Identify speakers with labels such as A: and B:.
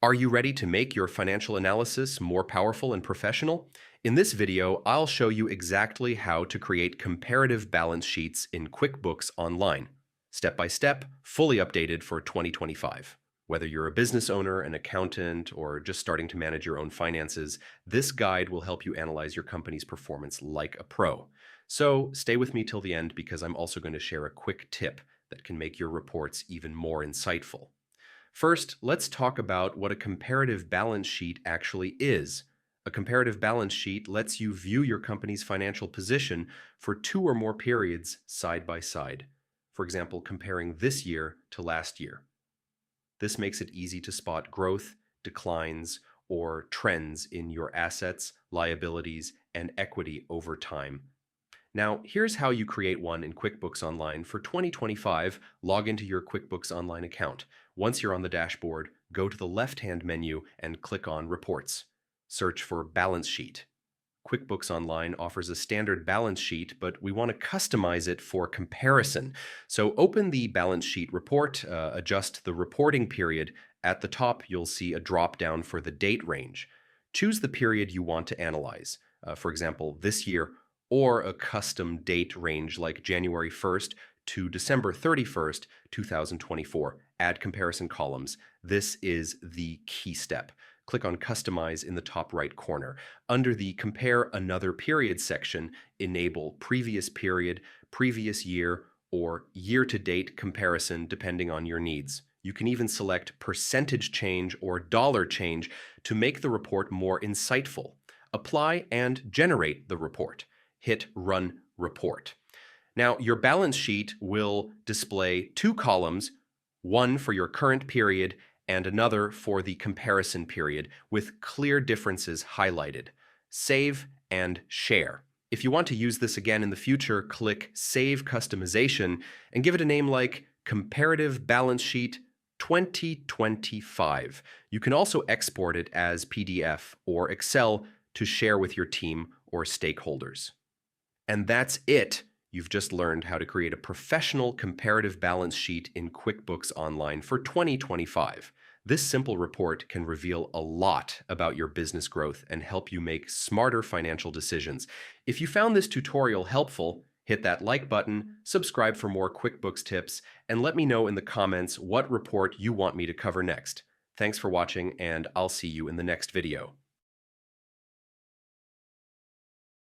A: Are you ready to make your financial analysis more powerful and professional? In this video, I'll show you exactly how to create comparative balance sheets in QuickBooks Online, step by step, fully updated for 2025. Whether you're a business owner, an accountant, or just starting to manage your own finances, this guide will help you analyze your company's performance like a pro. So stay with me till the end because I'm also going to share a quick tip that can make your reports even more insightful. First, let's talk about what a comparative balance sheet actually is. A comparative balance sheet lets you view your company's financial position for two or more periods side by side. For example, comparing this year to last year. This makes it easy to spot growth, declines, or trends in your assets, liabilities, and equity over time. Now, here's how you create one in QuickBooks Online. For 2025, log into your QuickBooks Online account. Once you're on the dashboard, go to the left-hand menu and click on Reports. Search for Balance Sheet. QuickBooks Online offers a standard balance sheet, but we want to customize it for comparison. So open the balance sheet report, adjust the reporting period. At the top, you'll see a drop-down for the date range. Choose the period you want to analyze. For example, this year, or a custom date range like January 1st to December 31st, 2024. Add comparison columns. This is the key step. Click on Customize in the top right corner. Under the Compare Another Period section, enable Previous Period, Previous Year, or Year-to-Date comparison depending on your needs. You can even select percentage change or dollar change to make the report more insightful. Apply and generate the report. Hit Run Report. Now, your balance sheet will display two columns, one for your current period and another for the comparison period, with clear differences highlighted. Save and share. If you want to use this again in the future, click Save Customization and give it a name like Comparative Balance Sheet 2025. You can also export it as PDF or Excel to share with your team or stakeholders. And that's it. You've just learned how to create a professional comparative balance sheet in QuickBooks Online for 2025. This simple report can reveal a lot about your business growth and help you make smarter financial decisions. If you found this tutorial helpful, hit that like button, subscribe for more QuickBooks tips, and let me know in the comments what report you want me to cover next. Thanks for watching, and I'll see you in the next video.